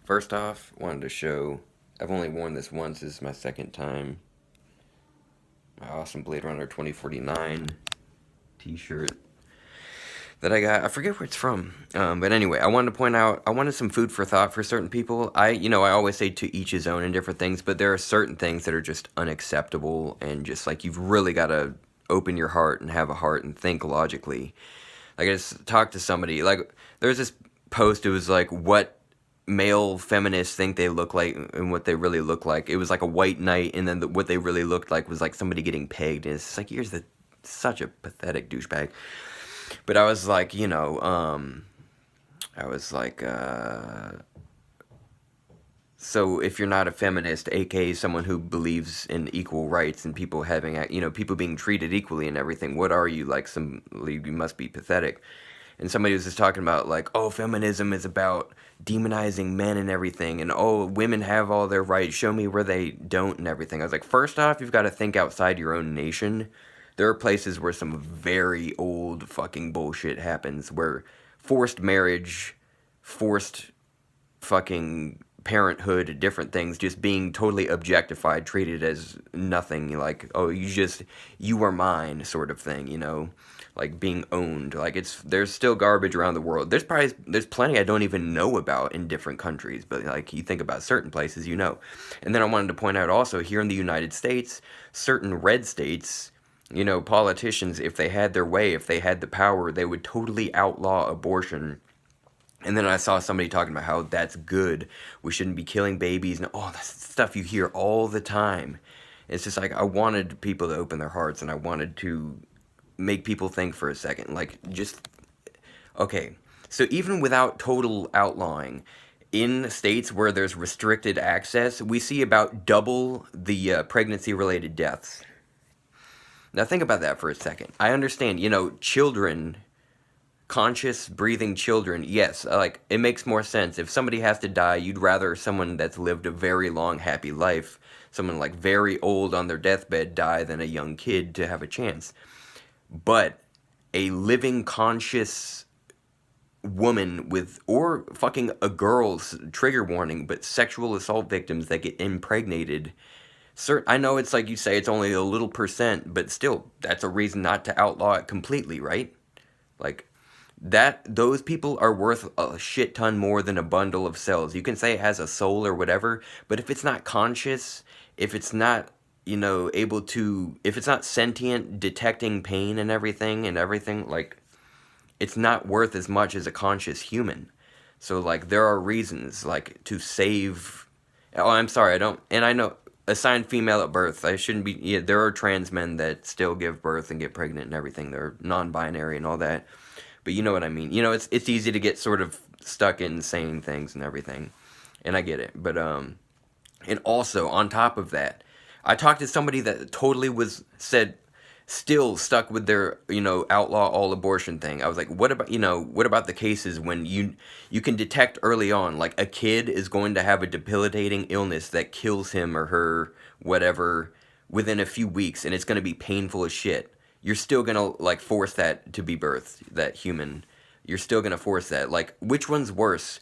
First off, wanted to show I've only worn this once. This is my second time. My awesome Blade Runner 2049 t-shirt that I got. I forget where it's from. But anyway, I wanted to point out, I wanted some food for thought for certain people. I always say to each his own in different things, but there are certain things that are just unacceptable and just like you've really got to open your heart and have a heart and think logically. Like I just talked to somebody, like there's this post, it was like what male feminists think they look like and what they really look like. It was like a white knight, and then what they really looked like was like somebody getting pegged. And it's like, here's the such a pathetic douchebag. But I was like, I was like, so if you're not a feminist, aka someone who believes in equal rights and people having, people being treated equally and everything, what are you like? You must be pathetic. And somebody was just talking about like, oh, feminism is about demonizing men and everything, and oh, women have all their rights. Show me where they don't and everything. I was like, first off, you've got to think outside your own nation. There are places where some very old fucking bullshit happens, where forced marriage, forced fucking parenthood, different things, just being totally objectified, treated as nothing, like, oh, you are mine, sort of thing, like being owned. Like there's still garbage around the world. There's plenty I don't even know about in different countries, but like you think about certain places, And then I wanted to point out also here in the United States, certain red states, politicians, if they had their way, if they had the power, they would totally outlaw abortion. And then I saw somebody talking about how that's good. We shouldn't be killing babies and all that stuff you hear all the time. It's just like I wanted people to open their hearts, and I wanted to make people think for a second. Like, just, okay. So even without total outlawing, in states where there's restricted access, we see about double the pregnancy-related deaths. Now think about that for a second. I understand, children, conscious breathing children, yes, like it makes more sense. If somebody has to die, you'd rather someone that's lived a very long happy life, someone like very old on their deathbed, die than a young kid to have a chance. But a living conscious woman with, or fucking a girl's, trigger warning, but sexual assault victims that get impregnated, I know it's like you say, it's only a little percent, but still, that's a reason not to outlaw it completely, right? Like, those people are worth a shit ton more than a bundle of cells. You can say it has a soul or whatever, but if it's not conscious, if it's not, if it's not sentient, detecting pain and everything, like, it's not worth as much as a conscious human. So, like, there are reasons, like, to save. Oh, I'm sorry, and I know, assigned female at birth, I shouldn't be, yeah, there are trans men that still give birth and get pregnant and everything. They're non-binary and all that. But you know what I mean. It's easy to get sort of stuck in saying things and everything. And I get it. But, and also, on top of that, I talked to somebody that totally said, still stuck with their, outlaw all abortion thing. I was like, what about the cases when you can detect early on, like a kid is going to have a debilitating illness that kills him or her, whatever, within a few weeks, and it's going to be painful as shit. You're still going to, like, force that to be birthed, that human. You're still going to force that. Like, which one's worse?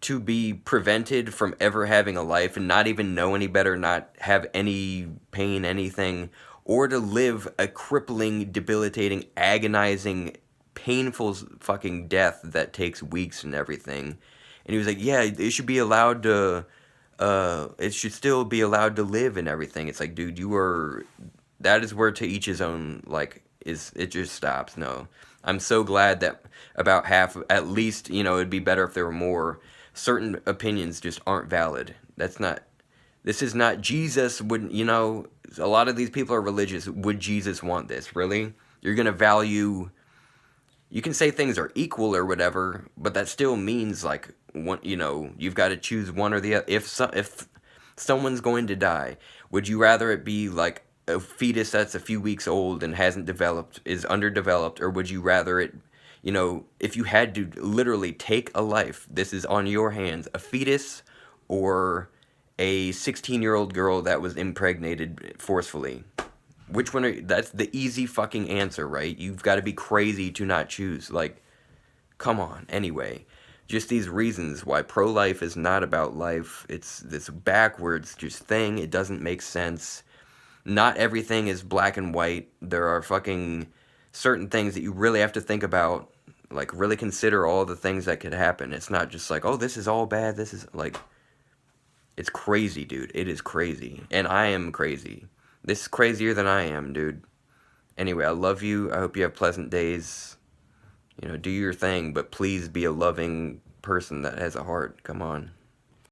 To be prevented from ever having a life and not even know any better, not have any pain, anything, or to live a crippling, debilitating, agonizing, painful fucking death that takes weeks and everything. And he was like, yeah, it should be allowed to, it should still be allowed to live and everything. It's like, dude, that is where to each his own, like, it just stops. No. I'm so glad that about half, at least, it'd be better if there were more. Certain opinions just aren't valid. This is not Jesus. Wouldn't, a lot of these people are religious. Would Jesus want this? Really? You're going to value, you can say things are equal or whatever, but that still means, like, one, you've got to choose one or the other. If someone's going to die, would you rather it be like a fetus that's a few weeks old and hasn't developed, is underdeveloped, or would you rather it, if you had to literally take a life, this is on your hands, a fetus or a 16-year-old girl that was impregnated forcefully? Which one that's the easy fucking answer, right? You've got to be crazy to not choose. Like, come on. Anyway, Just these reasons why pro-life is not about life. It's this backwards just thing. It doesn't make sense. Not everything is black and white. There are fucking certain things that you really have to think about. Like, really consider all the things that could happen. It's not just like, oh, this is all bad. This is like, it's crazy, dude. It is crazy. And I am crazy. This is crazier than I am, dude. Anyway, I love you. I hope you have pleasant days. You know, do your thing, but please be a loving person that has a heart. Come on.